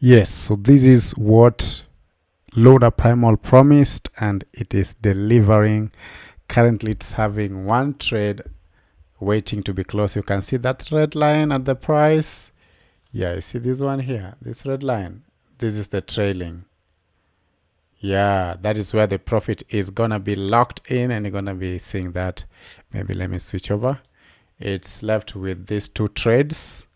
Yes, so this is what Loader Primal promised, and it is delivering. Currently it's having one trade waiting to be closed. You can see that red line at the price. Yeah, you see this one here, this red line. This is the trailing. Yeah, that is where the profit is gonna be locked in, and you're gonna be seeing that. Maybe let me switch over. It's left with these two trades,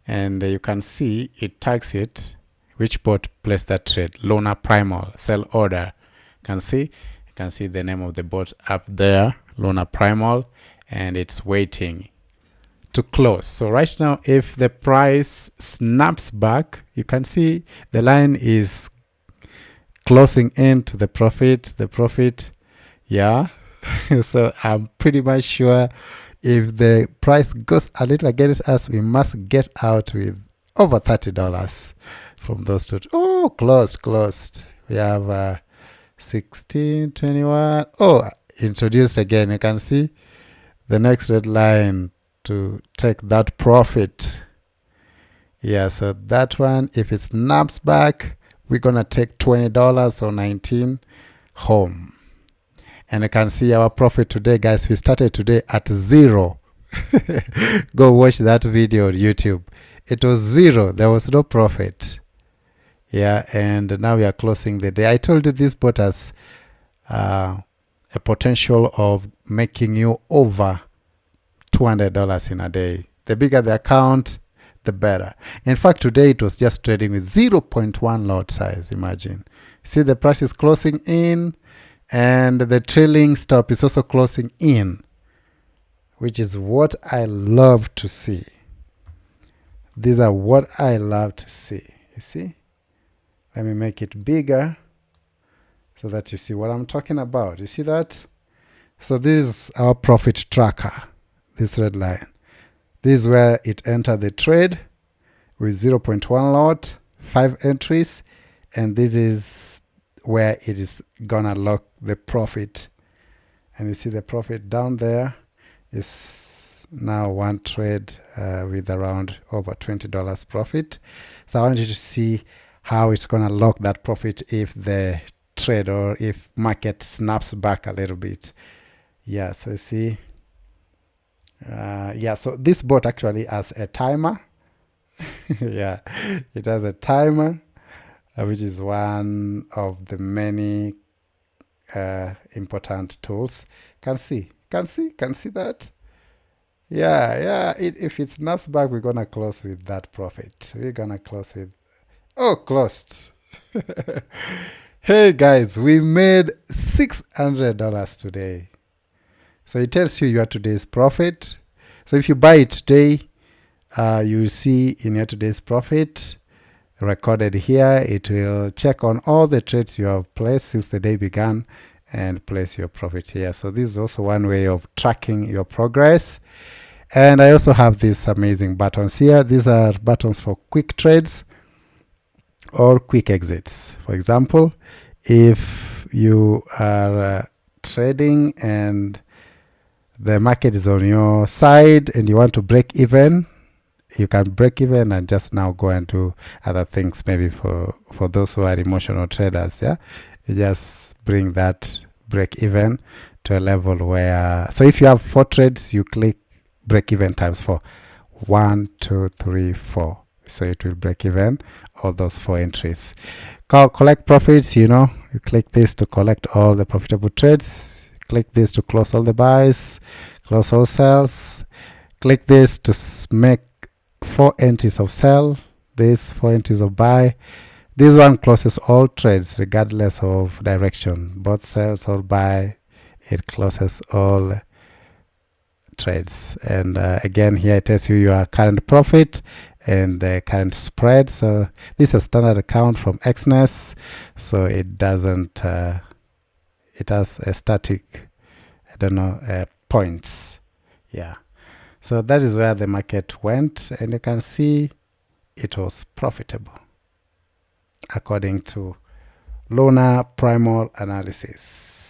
and you can see it tags it. Which bot placed that trade? Loader Primal, sell order. You can see the name of the bot up there, Loader Primal, and it's waiting to close. So right now, if the price snaps back, you can see the line is closing into the profit. Yeah. So I'm pretty much sure if the price goes a little against us, we must get out with over $30 from those two. Oh, closed. We have 16, 21. Oh, introduced again. You can see the next red line to take that profit. Yeah, so that one, if it snaps back, we're gonna take $20 or 19 home. And you can see our profit today, guys. We started today at 0. Go watch that video on YouTube. It was 0. There was no profit. Yeah, and now we are closing the day. I told you this bot has a potential of making you over $200 in a day. The bigger the account, the better. In fact, today it was just trading with 0.1 lot size. Imagine. See, the price is closing in, and the trailing stop is also closing in, which is what I love to see. These are what I love to see. You see? Let me make it bigger so that you see what I'm talking about. You see that? So this is our profit tracker, this red line. This is where it entered the trade with 0.1 lot, 5 entries, and this is where it is gonna lock the profit. And you see the profit down there is now one trade with around over $20 profit. So I want you to see how it's gonna lock that profit if the trade or if market snaps back a little bit. Yeah, so you see, yeah, so this bot actually has a timer. Yeah, it has a timer, which is one of the many important tools. Can see that? Yeah, if it snaps back, we're gonna close with that profit. We're gonna close with, oh, closed. Hey guys, we made $600 today. So it tells you your today's profit. So if you buy it today, you will see in your today's profit recorded here. It will check on all the trades you have placed since the day began and place your profit here. So this is also one way of tracking your progress. And I also have these amazing buttons here. These are buttons for quick trades or quick exits. For example, if you are trading and the market is on your side and you want to break even, you can break even and just now go and do other things. Maybe for those who are emotional traders, yeah, you just bring that break even to a level where, so if you have 4 trades, you click break even times 4. 1, 2, 3, 4. So it will break even all those 4 entries. Collect profits, you know, you click this to collect all the profitable trades. Click this to close all the buys, close all sells. Click this to make 4 entries of sell, this 4 entries of buy. This one closes all trades regardless of direction, both sells or buy. It closes all trades. And again, here it tells you your current profit and the current spread. So this is a standard account from Xness, so it doesn't it has a static, I don't know, points. Yeah, so that is where the market went, and you can see it was profitable according to Loader Primal analysis.